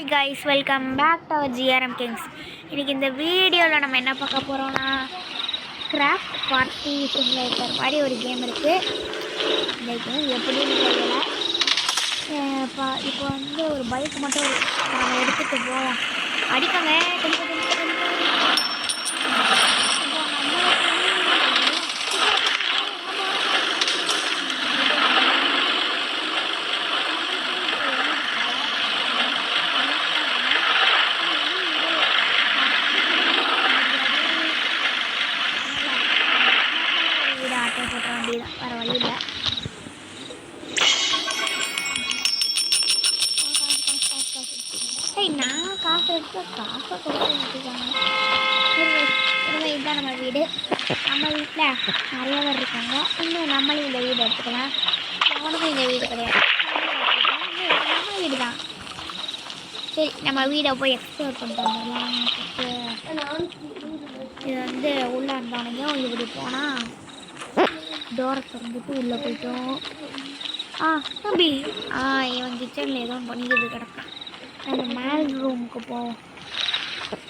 Hi guys, welcome back to our GRM kings. இன்றைக்கி இந்த வீடியோவில் நம்ம என்ன பார்க்க போகிறோம்னா, கிராஃப்ட் பார்ட்டி சிமுலேட்டர் மாதிரி ஒரு கேம் இருக்குது. இந்த கேம் எப்படின்னு தெரியல. இப்போ வந்து ஒரு பைக் மட்டும் நம்ம எடுத்துகிட்டு போவோம். அடிக்கங்க போட்ட வண்டிதான், வேறு வழி இல்லை. நான் காசு எடுத்து காசை கொடுத்து வச்சுக்காங்க. இதுதான் நம்ம வீடு. நம்ம வீட்டில் நிறைய பேர் இருக்காங்க. இன்னும் நம்மளும் இந்த வீடு எடுத்துக்கலாம். அவனுக்கும் இந்த வீடு கிடையாது, நம்ம வீடு தான். சரி, நம்ம வீடை போய் எக்ஸ்ப்ளோர் பண்ணிட்டு வந்துடலாம். இது வந்து உள்ளே இருந்தானையும் இப்படி போனால் டோரை திறந்துட்டு உள்ளே போயிட்டோம். தம்பி, இவன் கிச்சனில் ஏதோ பண்ணிக்கிட்டு கிடக்கான். நம்ம மேல் ரூமுக்கு போவோம்.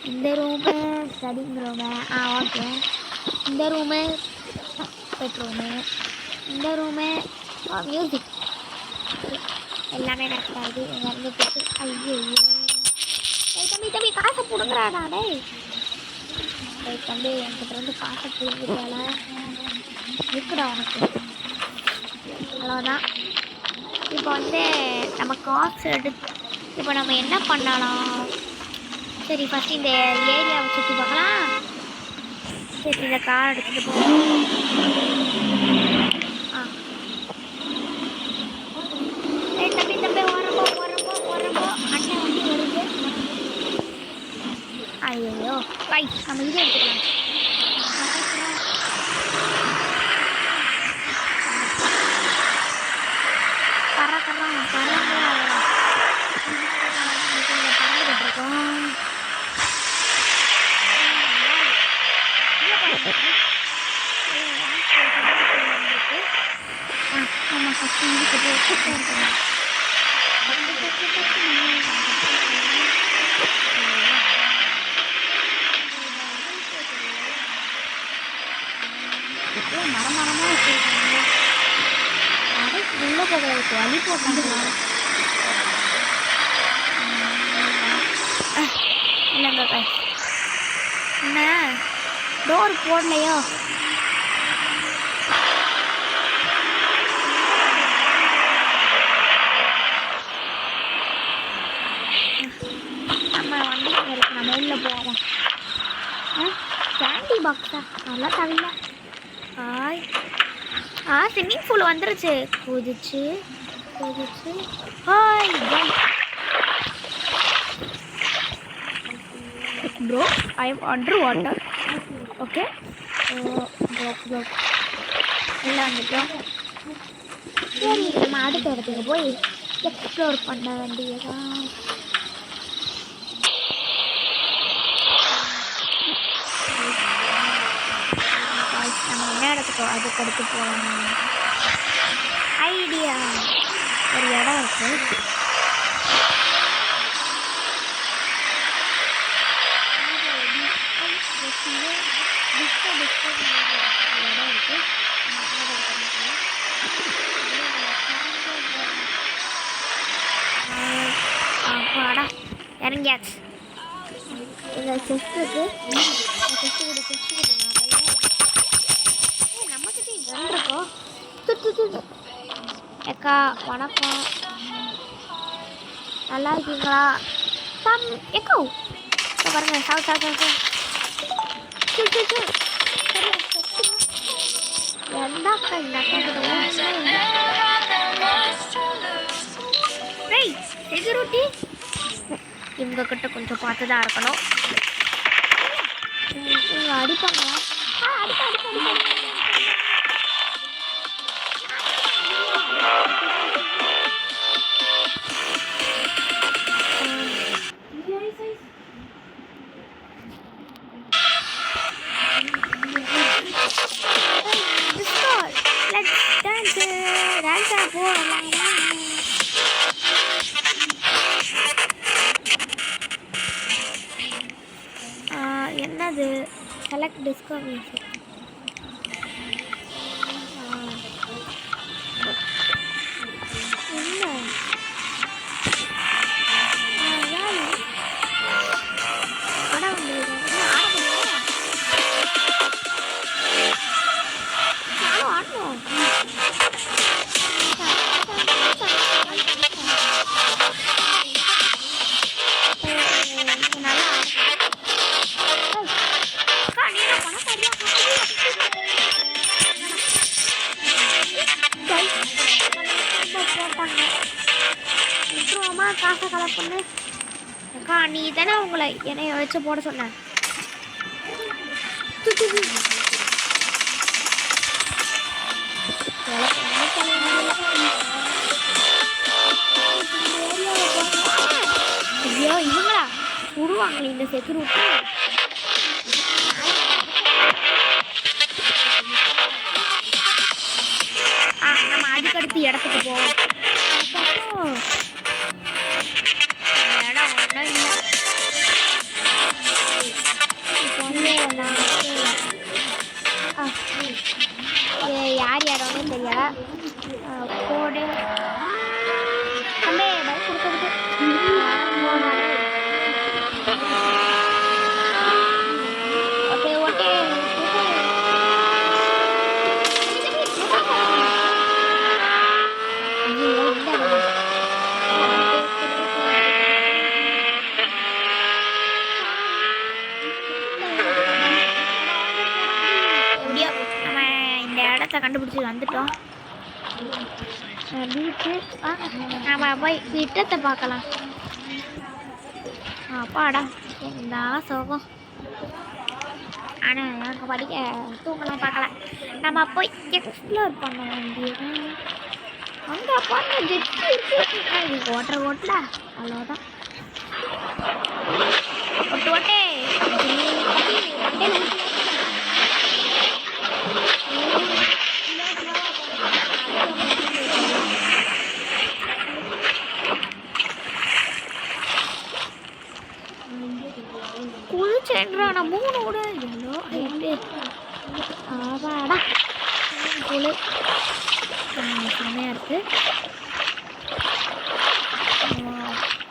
இந்த ரூமு ஸ்டடிங் ரூமு, ஓகே. இந்த ரூமு பெட்ரூமு, இந்த ரூமு மியூசிக், எல்லாமே கரெக்டாக இருக்குது. இங்கே இருந்து போட்டு ஐயோ தம்பி காசை பிடுங்குறாடா. தம்பி என்கிட்ட வந்து காசை பிடுங்கிட்டால இருக்குடா உனக்கு. அவ்வளோதான். இப்போ வந்து நம்ம காசு எடுத்து இப்போ நம்ம என்ன பண்ணலாம்? சரி, ஃபஸ்ட்டு இந்த ஏரியாவை சுற்றி பார்க்கலாம். சரி, இந்த கார் எடுத்துகிட்டு போவோம். தம்பி ஓரம்போ அண்ணன் வண்டி வருது. ஐயோ கை, நம்ம இது எடுத்துக்கலாம். மரமரமாக வச்சுருக்காங்க. உள்ள போகிறதுக்கு வழி போட்டாங்களா? இல்லைங்க காய், என்ன டோர் போடலையோ? நம்ம வண்டி இருக்கு, நம்ம உள்ளே போவோம். கேண்டி பாக்ஸா? நல்லா தவில. ஸ்விம்மிங் பூல் வந்துருச்சு. குதிச்சு bro, I am under water. Okay, உள்ளே வந்துட்டோம். சரி, நம்ம அடுத்த இடத்துக்கு போய் எக்ஸ்ப்ளோர் பண்ண வேண்டியதான். நம்ம என்ன இடத்துக்கு அதுக்கு அடுத்து போகணும். ஐடியா, ஒரு இடம் இருக்குது. இறங்கியாச்சு. இந்த செஸ்ட் இருக்கு. நம்மக்கிட்ட கன் இருக்கோம். அக்கா வணக்கம், நல்லா இருக்கீங்களா? எக்கோ பாருங்க, செக்யூரிட்டி இவங்க கிட்ட கொஞ்சம் பார்த்து தான் இருக்கணும். இவங்க அடிப்பாங்களா? டான்ஸ் போடலாமா? Select disco music. என்ன ஆட முடியுது? ஆட முடியுமா? நானும் ஆடணும். நல்லா போட்டாங்க. விட்டுருவோமா? காசை கலெக்ட் பண்ணு. அக்கா நீ தானே உங்களை என்னைய வச்சு போட சொன்ன. ஐயோ இவங்களா விடுவாங்களே இந்த செக்யூரிட்டி. நம்ம அதுக்கடுத்து இடத்துக்கு போவோம். இடம் ஒன்றும் இல்லை. இப்போ வந்து யார் யாரோன்னு தெரியல. கோடு தம்பே பைக் கொடுத்துருக்கு. ஓகே ஓகே எப்படியோ நம்ம இந்த இடத்த கண்டுபிடிச்சி வந்துட்டோம். பீச்சு நம்ம போய் விட்டத்தை பார்க்கலாம். அப்பாடா என்ன சோகம். ஆனால் எனக்கு படிக்க தூங்கலாம் பார்க்கல. நம்ம போய் எக்ஸ்ப்ளோர் பண்ண வேண்டியது. அங்கே பாருங்க ஜெட்டி இருக்கு. இது ஓட்டுற ஓட்டல அவ்வளோதான். ஒட்டு ஓட்டே குளிச்சேன்றான 3 கூட எவ்வளோ ஹைட்டு. ஆவாடா குளு செம்மையாக இருக்குது.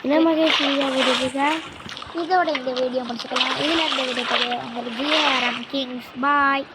என்ன மகேஷ் வீடியோ விடுதுங்க. இதோட இந்த வீடியோ முடிச்சுக்கலாம். இதில் இந்த வீடியோ உங்களுக்கு GRM Kings. பாய்.